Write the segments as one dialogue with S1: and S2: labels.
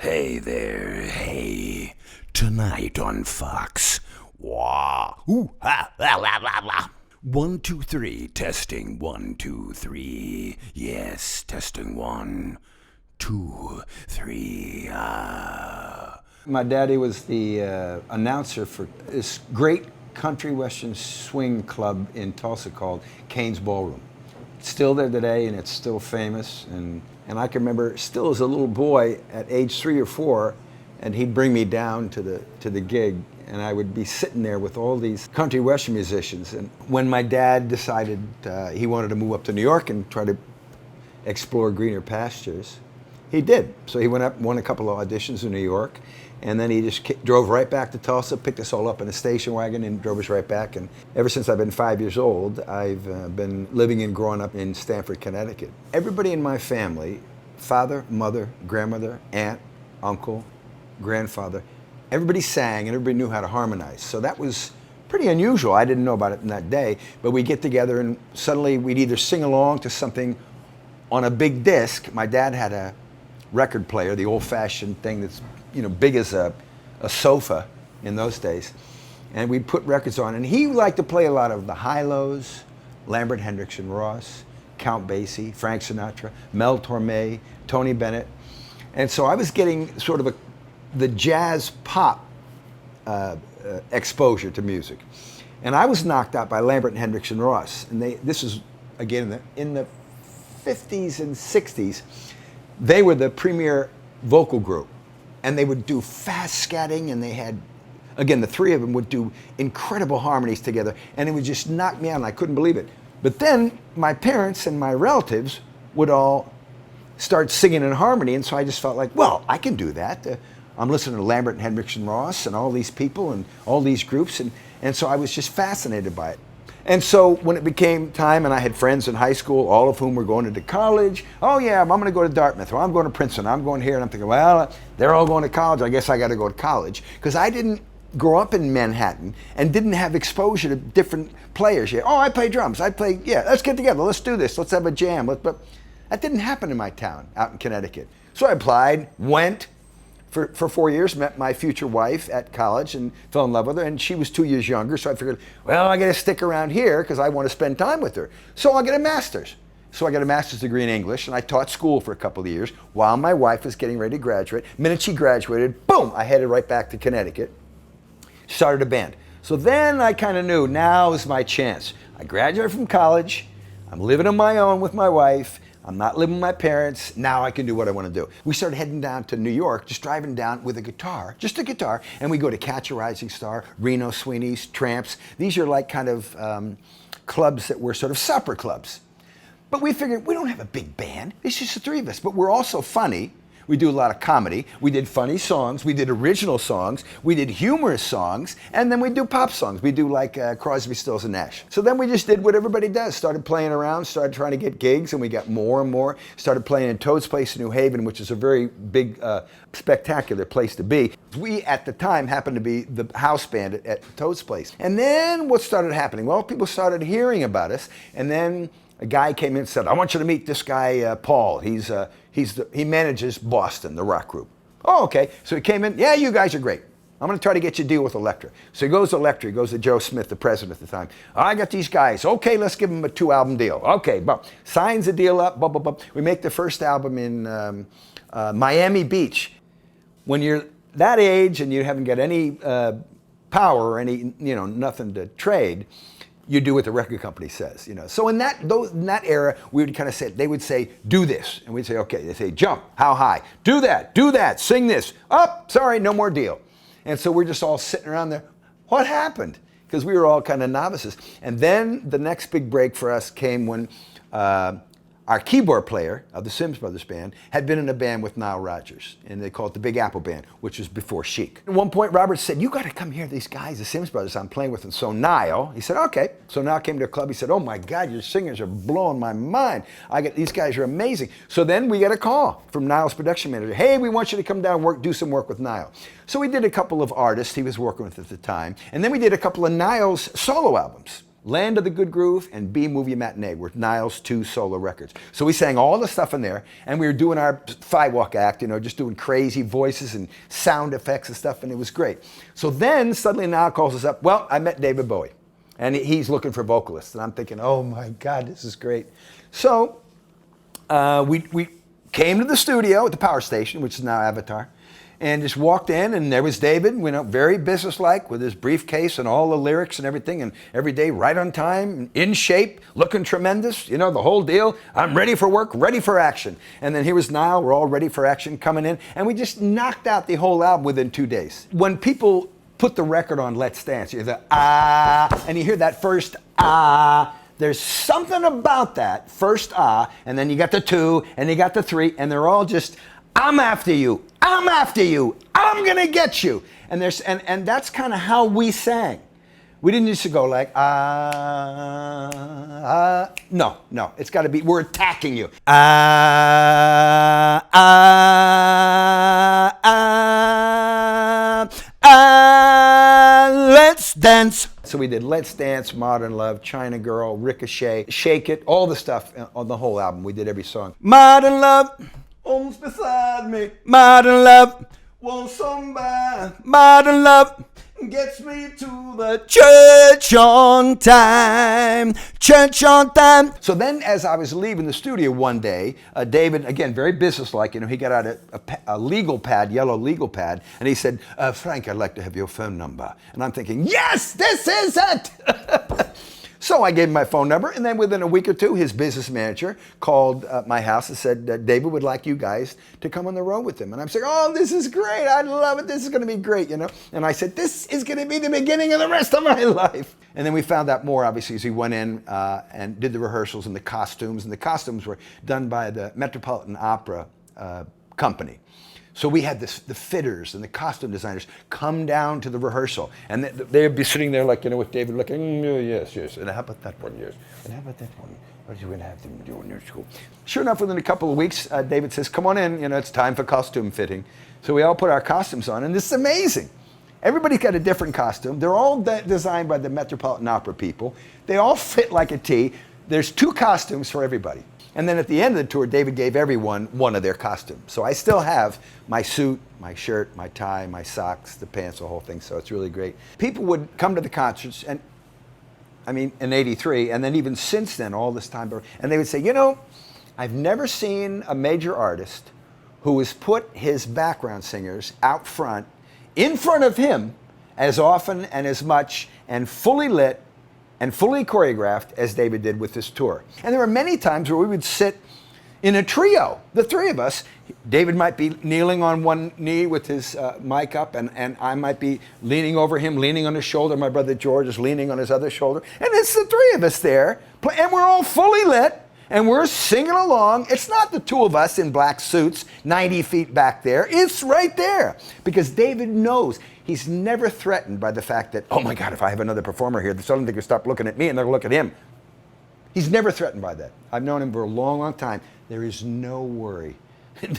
S1: Hey there, hey. Tonight on Fox. Wah. Ooh, ha, la, la, la, la. 1, 2, 3. Testing. 1, 2, 3. Yes, testing. 1, 2, 3.
S2: My daddy was the announcer for this great country western swing club in Tulsa called Kane's Ballroom. It's still there today, and it's still famous. And I can remember still as a little boy at age 3 or 4, and he'd bring me down to the gig, and I would be sitting there with all these country western musicians. And when my dad decided he wanted to move up to New York and try to explore greener pastures, he did. So he went up, won a couple of auditions in New York, and then he just drove right back to Tulsa, picked us all up in a station wagon, and drove us right back. And ever since I've been 5 years old, I've been living and growing up in Stamford, Connecticut. Everybody in my family, father, mother, grandmother, aunt, uncle, grandfather, everybody sang and everybody knew how to harmonize. So that was pretty unusual. I didn't know about it in that day, but we'd get together and suddenly we'd either sing along to something on a big disc. My dad had a record player, the old-fashioned thing that's big as a sofa in those days, and we'd put records on, and he liked to play a lot of the high-lows, Lambert, Hendricks, and Ross, Count Basie, Frank Sinatra, Mel Torme, Tony Bennett, and so I was getting sort of the jazz pop exposure to music, and I was knocked out by Lambert and Hendricks and Ross, and this was again in the 50s and 60s. They were the premier vocal group, and they would do fast scatting, and they had, again, the three of them would do incredible harmonies together, and it would just knock me out, and I couldn't believe it. But then my parents and my relatives would all start singing in harmony, and so I just felt like, well, I can do that. I'm listening to Lambert and Hendricks and Ross and all these people and all these groups, and so I was just fascinated by it. And so when it became time, and I had friends in high school, all of whom were going into college, oh yeah, I'm going to go to Dartmouth, or I'm going to Princeton, I'm going here, and I'm thinking, well, they're all going to college, I guess I got to go to college, because I didn't grow up in Manhattan and didn't have exposure to different players yet. Oh, I play drums, yeah, let's get together, let's do this, let's have a jam. But that didn't happen in my town out in Connecticut. So I applied, went, for 4 years, met my future wife at college and fell in love with her, and she was 2 years younger, so I figured, well, I gotta stick around here because I want to spend time with her. So I'll get a master's. So I got a master's degree in English, and I taught school for a couple of years while my wife was getting ready to graduate. The minute she graduated, boom, I headed right back to Connecticut, started a band. So then I kind of knew, now is my chance. I graduated from college, I'm living on my own with my wife, I'm not living with my parents, now I can do what I want to do. We started heading down to New York, just driving down with a guitar, just a guitar, and we go to Catch a Rising Star, Reno Sweeney's, Tramps. These are like kind of clubs that were sort of supper clubs. But we figured, we don't have a big band, it's just the three of us, but we're also funny. We do a lot of comedy. We did funny songs. We did original songs. We did humorous songs. And then we do pop songs. We do like Crosby, Stills, and Nash. So then we just did what everybody does. Started playing around, started trying to get gigs, and we got more and more. Started playing in Toad's Place in New Haven, which is a very big, spectacular place to be. We, at the time, happened to be the house band at Toad's Place. And then what started happening? Well, people started hearing about us, and then a guy came in and said, I want you to meet this guy, Paul. He manages Boston, the rock group. Oh, okay. So he came in, yeah, you guys are great. I'm going to try to get you a deal with Elektra. So he goes to Elektra, he goes to Joe Smith, the president at the time. I got these guys. Okay, let's give them a 2-album deal. Okay, but signs the deal up, blah, blah, blah. We make the first album in Miami Beach. When you're that age and you haven't got any power or any, nothing to trade, you do what the record company says, So in that era, we would kind of say, they would say, do this. And we'd say, okay. They say, jump, how high? Do that, sing this. Up, sorry, no more deal. And so we're just all sitting around there. What happened? Because we were all kind of novices. And then the next big break for us came when our keyboard player of the Sims Brothers band had been in a band with Nile Rodgers, and they called it the Big Apple Band, which was before Chic. At one point, Robert said, you got to come here, these guys, the Sims Brothers, I'm playing with them. So Nile, he said, okay. So Nile came to a club, he said, oh my God, your singers are blowing my mind. These guys are amazing. So then we got a call from Nile's production manager, hey, we want you to come down and do some work with Nile. So we did a couple of artists he was working with at the time, and then we did a couple of Nile's solo albums. Land of the Good Groove, and B Movie Matinee were Nile's 2 solo records. So we sang all the stuff in there, and we were doing our firewalk act, just doing crazy voices and sound effects and stuff, and it was great. So then suddenly Nile calls us up. Well, I met David Bowie, and he's looking for vocalists, and I'm thinking, oh my God, this is great. So we came to the studio at the Power Station, which is now Avatar, and just walked in, and there was David, very businesslike with his briefcase and all the lyrics and everything, and every day right on time, in shape, looking tremendous, the whole deal. I'm ready for work, ready for action. And then here was Nile, we're all ready for action coming in, and we just knocked out the whole album within 2 days. When people put the record on Let's Dance, you hear the and you hear that first there's something about that first and then you got the 2, and you got the 3, and they're all just, I'm after you, I'm after you, I'm gonna get you. And that's kind of how we sang. We didn't used to go like, no, it's gotta be, we're attacking you. Let's dance. So we did Let's Dance, Modern Love, China Girl, Ricochet, Shake It, all the stuff on the whole album. We did every song. Modern Love, almost beside me. Modern Love, want somebody. Modern Love gets me to the church on time. Church on time. So then as I was leaving the studio one day, David, again, very businesslike, he got out a legal pad, yellow legal pad, and he said, Frank, I'd like to have your phone number. And I'm thinking, yes, this is it. So I gave him my phone number, and then within a week or two, his business manager called my house and said, David would like you guys to come on the road with him. And I'm saying, oh, this is great. I love it. This is going to be great, And I said, this is going to be the beginning of the rest of my life. And then we found out more, obviously, as we went in and did the rehearsals and the costumes. And the costumes were done by the Metropolitan Opera Company. So we had the fitters and the costume designers come down to the rehearsal, and they'd be sitting there like, with David looking, yes, and how about that one, yes, and how about that one, what are you going to have them do in your school? Sure enough, within a couple of weeks, David says, come on in, it's time for costume fitting. So we all put our costumes on, and this is amazing. Everybody's got a different costume. They're all designed by the Metropolitan Opera people. They all fit like a T. There's 2 costumes for everybody. And then at the end of the tour, David gave everyone one of their costumes. So I still have my suit, my shirt, my tie, my socks, the pants, the whole thing. So it's really great. People would come to the concerts, and in '83, and then even since then, all this time, and they would say, I've never seen a major artist who has put his background singers out front, in front of him, as often and as much, and fully lit, and fully choreographed as David did with this tour. And there were many times where we would sit in a trio, the 3 of us. David might be kneeling on one knee with his mic up, and I might be leaning over him, leaning on his shoulder. My brother George is leaning on his other shoulder. And it's the 3 of us there, and we're all fully lit, and we're singing along. It's not the 2 of us in black suits, 90 feet back there. It's right there, because David knows. He's never threatened by the fact that, oh my God, if I have another performer here, suddenly they're going to stop looking at me and they're going to look at him. He's never threatened by that. I've known him for a long, long time. There is no worry.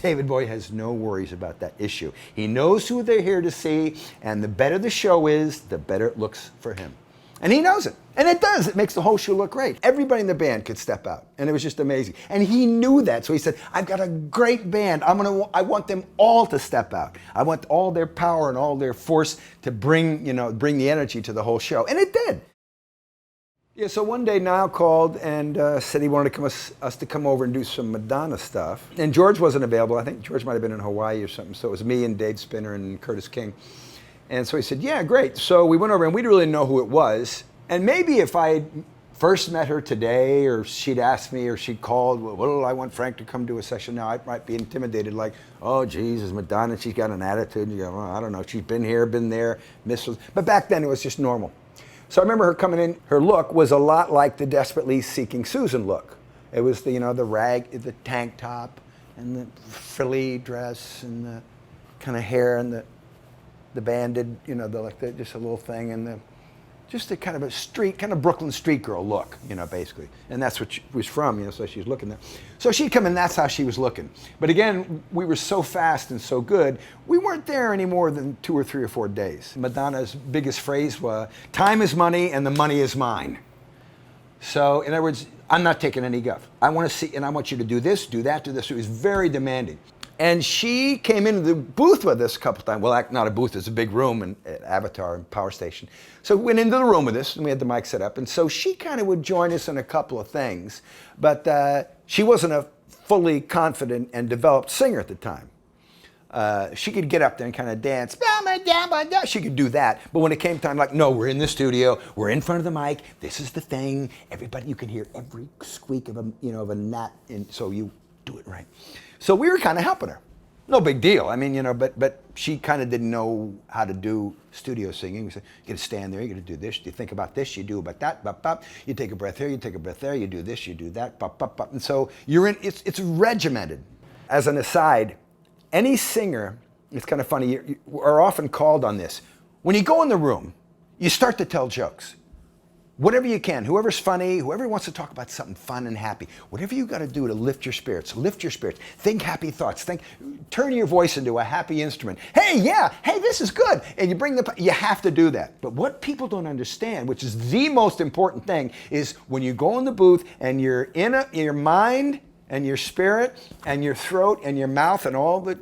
S2: David Bowie has no worries about that issue. He knows who they're here to see, and the better the show is, the better it looks for him. And he knows it. And it does. It makes the whole show look great. Everybody in the band could step out. And it was just amazing. And he knew that. So he said, I've got a great band. I want them all to step out. I want all their power and all their force to bring the energy to the whole show. And it did. Yeah, so one day Nile called and said he wanted us to come over and do some Madonna stuff. And George wasn't available. I think George might have been in Hawaii or something. So it was me and Dave Spinner and Curtis King. And so he said, yeah, great. So we went over, and we didn't really know who it was. And maybe if I first met her today, or she'd asked me, or she'd called, well, I want Frank to come do a session now, I might be intimidated, like, oh, Jesus, Madonna, she's got an attitude. You go, well, I don't know, she's been here, been there, missed. But back then, it was just normal. So I remember her coming in. Her look was a lot like the Desperately Seeking Susan look. It was the rag, the tank top, and the frilly dress, and the kind of hair, and the banded, just a little thing, and just a kind of a street, kind of Brooklyn street girl look, basically. And that's what she was from, so she's looking there. So she'd come in, that's how she was looking. But again, we were so fast and so good, we weren't there any more than 2 or 3 or 4 days. Madonna's biggest phrase was, time is money and the money is mine. So in other words, I'm not taking any guff. I want to see, and I want you to do this, do that, do this. It was very demanding. And she came into the booth with us a couple times. Well, not a booth, it's a big room at Avatar and Power Station. So we went into the room with us, and we had the mic set up. And so she kind of would join us in a couple of things, but she wasn't a fully confident and developed singer at the time. She could get up there and kind of dance. She could do that. But when it came time, like, no, we're in the studio. We're in front of the mic. This is the thing. Everybody, you can hear every squeak of a gnat. And so you do it right. So we were kind of helping her. No big deal. I mean, but she kind of didn't know how to do studio singing. We said, you got to stand there. You got to do this. You think about this. You do about that. Bop, bop. You take a breath here. You take a breath there. You do this. You do that. Bop, bop, bop. And so you're in. It's regimented. As an aside, any singer, it's kind of funny, you are often called on this. When you go in the room, you start to tell jokes. Whatever you can, whoever's funny, whoever wants to talk about something fun and happy, whatever you got to do to lift your spirits, lift your spirits. Think happy thoughts. Turn your voice into a happy instrument. Hey, yeah, hey, this is good. And you have to do that. But what people don't understand, which is the most important thing, is when you go in the booth and you're in your mind and your spirit and your throat and your mouth and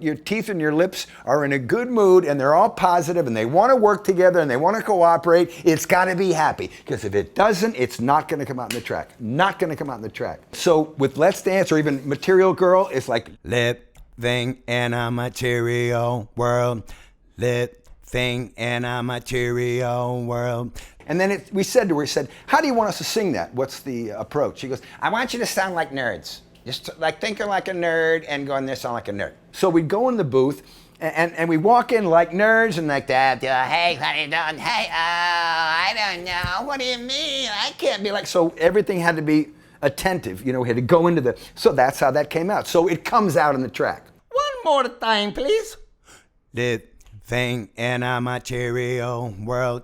S2: your teeth and your lips are in a good mood and they're all positive and they want to work together and they want to cooperate, it's got to be happy. Because if it doesn't, it's not going to come out in the track. Not going to come out in the track. So with Let's Dance or even Material Girl, it's like, living in a material world, living in a material world. And then we said to her, how do you want us to sing that? What's the approach? She goes, I want you to sound like nerds. Just like thinking like a nerd and going there sound like a nerd. So we'd go in the booth and we walk in like nerds and like that. Hey, how you doing? Hey, I don't know. What do you mean? I can't be like. So everything had to be attentive. We had to go into so that's how that came out. So it comes out in the track. One more time, please. Living in a material world.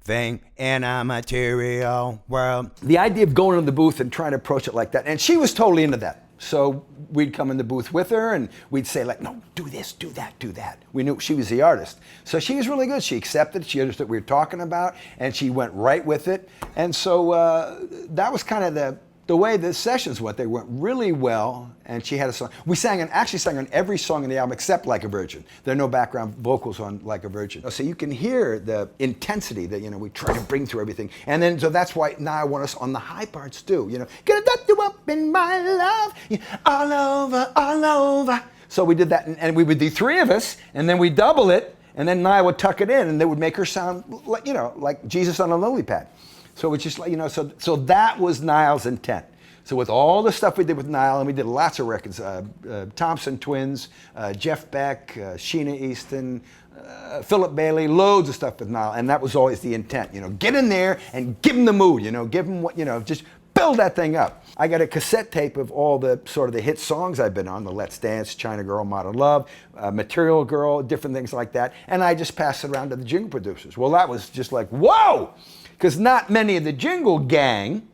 S2: Thing in a material world. The idea of going in the booth and trying to approach it like that, and she was totally into that. So we'd come in the booth with her and we'd say like, no, do this, do that, do that. We knew she was the artist. So she was really good. She accepted it. She understood what we were talking about and she went right with it. And so that was kind of the way the sessions went. They went really well, and she had a song. We actually sang on every song in the album except Like a Virgin. There are no background vocals on Like a Virgin. So you can hear the intensity that we try to bring through everything. And then so that's why now I want us on the high parts too. Gonna dot you up in my love, all over, all over. So we did that, and we would do three of us, and then we double it, and then Nile would tuck it in, and they would make her sound like Jesus on a lily pad. So it's just like, so that was Nile's intent. So with all the stuff we did with Nile, and we did lots of records, Thompson Twins, Jeff Beck, Sheena Easton, Philip Bailey, loads of stuff with Nile, and that was always the intent. Get in there and give them the mood. Give them what, just build that thing up. I got a cassette tape of all the sort of the hit songs I've been on, the Let's Dance, China Girl, Modern Love, Material Girl, different things like that, and I just passed it around to the jingle producers. Well, that was just like, whoa! Because not many of the jingle gang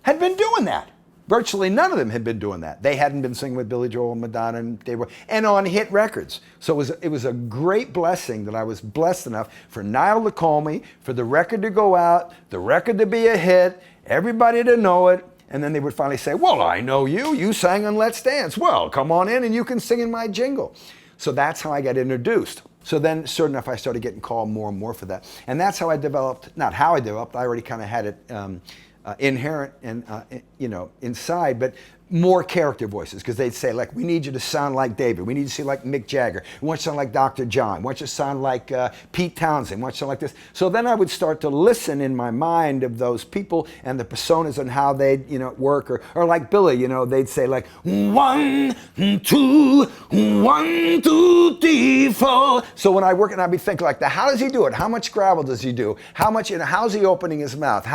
S2: had been doing that. Virtually none of them had been doing that. They hadn't been singing with Billy Joel and Madonna and David Bowie, and on hit records. So it was a great blessing that I was blessed enough for Nile to call me, for the record to go out, the record to be a hit, everybody to know it, and then they would finally say, well, I know you. You sang on Let's Dance. Well, come on in and you can sing in my jingle. So that's how I got introduced. So then, sure enough, I started getting called more and more for that. And that's how I developed, not how I developed, I already kind of had it inherent and, inside, but more character voices, because they'd say, like, we need you to sound like David. We need you to sound like Mick Jagger. We want you to sound like Dr. John. We want you to sound like Pete Townsend. We want you to sound like this. So then I would start to listen in my mind of those people and the personas and how they'd, work. Or like Billy, they'd say like, 1, 2, 1, 2, 3, 4. So when I work, and I'd be thinking like that, how does he do it? How much gravel does he do? How much, how's he opening his mouth?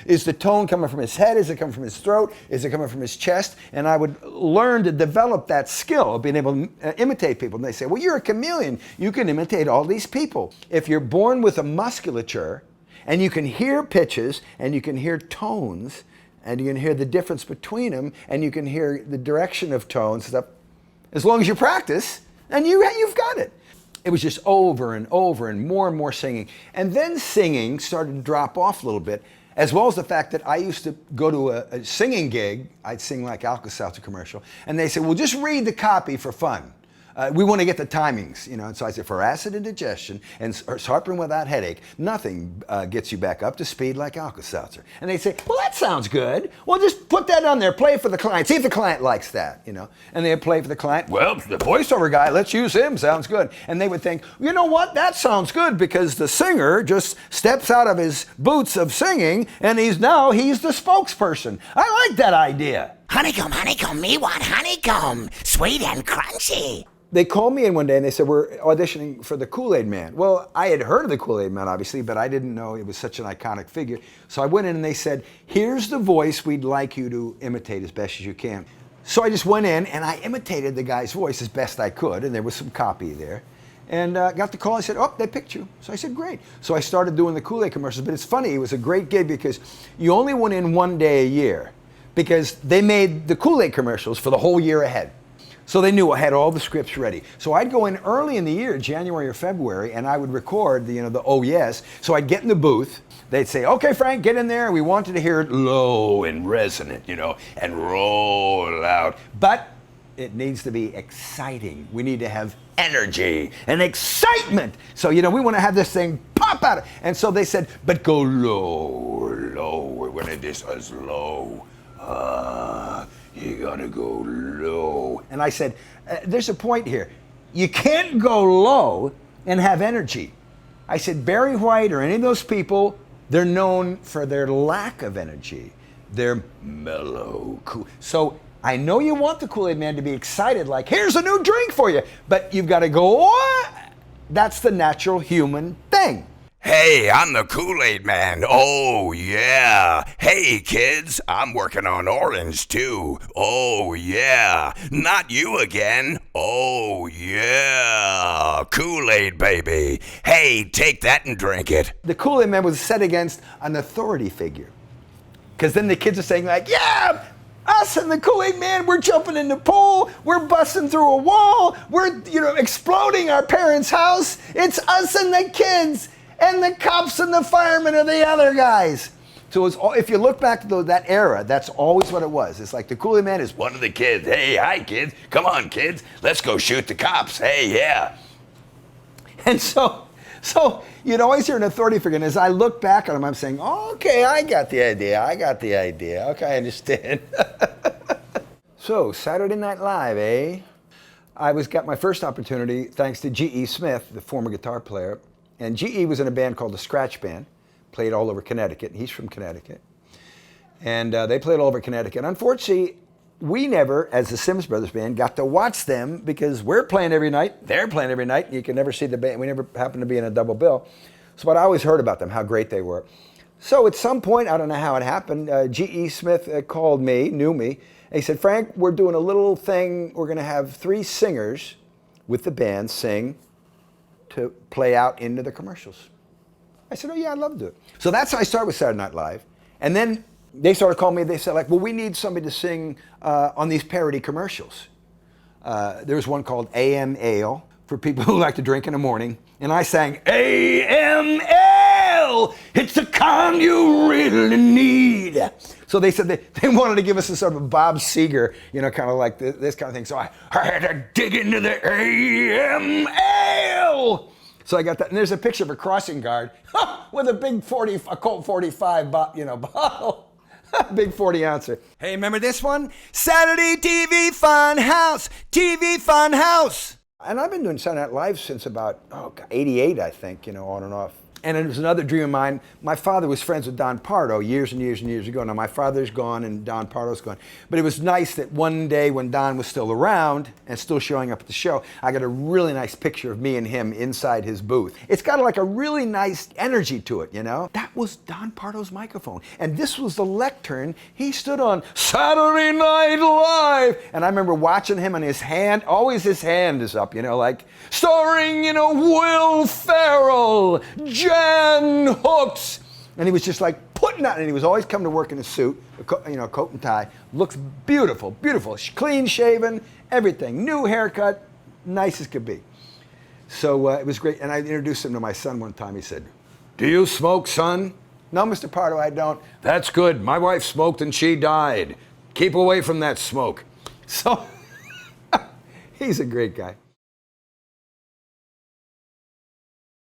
S2: Is the tone coming from his head? Is it coming from his throat? Is it coming from his chest? And I would learn to develop that skill of being able to imitate people. And they say, well, you're a chameleon. You can imitate all these people. If you're born with a musculature and you can hear pitches and you can hear tones and you can hear the difference between them and you can hear the direction of tones, stuff, as long as you practice, and you've got it. It was just over and over and more singing. And then singing started to drop off a little bit. as well as the fact that I used to go to a singing gig. I'd sing like Alka-Seltzer commercial, and they said, well, just read the copy for fun. We want to get the timings, you know. And so I said, for acid indigestion and heartburn without headache, nothing gets you back up to speed like Alka-Seltzer. And they say, well, that sounds good. Well, just put that on there, play it for the client, see if the client likes that, you know. And they'd play for the client. Well, the voiceover guy, let's use him, sounds good. And they would think, you know what, that sounds good because the singer just steps out of his boots of singing and he's the spokesperson. I like that idea.
S1: Honeycomb, honeycomb, me want honeycomb, sweet and crunchy.
S2: They called me in one day and they said, we're auditioning for the Kool-Aid Man. Well, I had heard of the Kool-Aid Man, obviously, but I didn't know it was such an iconic figure. So I went in and they said, here's the voice we'd like you to imitate as best as you can. So I just went in and I imitated the guy's voice as best I could, and there was some copy there. And got the call, I said, oh, they picked you. So I said, great. So I started doing the Kool-Aid commercials, but it's funny, it was a great gig because you only went in one day a year because they made the Kool-Aid commercials for the whole year ahead. So they knew I had all the scripts ready. So I'd go in early in the year, January or February, and I would record the oh yes. So I'd get in the booth. They'd say, okay, Frank, get in there. We wanted to hear it low and resonant, you know, and roll out. But it needs to be exciting. We need to have energy and excitement. So, you know, we want to have this thing pop out. And so they said, but go low, low. We're going to do this as low. You gotta go low. And I said, there's a point here. You can't go low and have energy. I said, Barry White or any of those people, they're known for their lack of energy. They're mellow, cool. So I know you want the Kool-Aid Man to be excited, like, here's a new drink for you, but you've gotta go, what? That's the natural human thing.
S1: Hey, I'm the Kool-Aid Man. Oh, yeah. Hey, kids, I'm working on orange, too. Oh, yeah. Not you again. Oh, yeah. Kool-Aid, baby. Hey, take that and drink it.
S2: The Kool-Aid Man was set against an authority figure. Because then the kids are saying, like, yeah, us and the Kool-Aid Man, we're jumping in the pool, we're busting through a wall, we're, you know, exploding our parents' house. It's us and the kids. And the cops and the firemen are the other guys. So it's all, if you look back to that era, that's always what it was. It's like the Kool-Aid Man is one of the kids. Hey, hi, kids. Come on, kids. Let's go shoot the cops. Hey, yeah. And so you'd always hear an authority figure. And as I look back on him, I'm saying, oh, okay, I got the idea. Okay, I understand. So, Saturday Night Live, eh? I got my first opportunity thanks to G.E. Smith, the former guitar player. And G.E. was in a band called the Scratch Band, played all over Connecticut. He's from Connecticut. And they played all over Connecticut. Unfortunately, we never, as the Sims Brothers Band, got to watch them because we're playing every night, they're playing every night, and you can never see the band. We never happened to be in a double bill. So, but I always heard about them, how great they were. So at some point, I don't know how it happened, G.E. Smith called me, knew me, and he said, Frank, we're doing a little thing. We're going to have 3 singers with the band sing to play out into the commercials. I said, oh yeah, I'd love to do it. So that's how I started with Saturday Night Live. And then they started calling me, they said like, well, we need somebody to sing on these parody commercials. There was one called AM Ale for people who like to drink in the morning. And I sang, AM Ale, it's the kind you really need. So they said they wanted to give us a sort of a Bob Seger, you know, kind of like this kind of thing. So I had to dig into the AM Ale. So I got that, and there's a picture of a crossing guard with a big a Colt 45, bottle. Big 40 ouncer. Hey, remember this one? Saturday TV Fun House. And I've been doing Saturday Night Live since about 88, I think, you know, on and off. And it was another dream of mine. My father was friends with Don Pardo years and years and years ago. Now my father's gone and Don Pardo's gone. But it was nice that one day when Don was still around and still showing up at the show, I got a really nice picture of me and him inside his booth. It's got like a really nice energy to it, you know? That was Don Pardo's microphone. And this was the lectern he stood on Saturday Night Live. And I remember watching him and his hand, always his hand is up, you know, like starring, you know, Will Ferrell, Jan Hooks, and he was just like putting out, and he was always coming to work in a suit, you know, coat and tie. Looks beautiful, beautiful, clean shaven, everything, new haircut, nice as could be. So it was great, and I introduced him to my son one time. He said, "Do you smoke, son?" No, Mr. Pardo, I don't. That's good. My wife smoked and she died. Keep away from that smoke. So he's a great guy.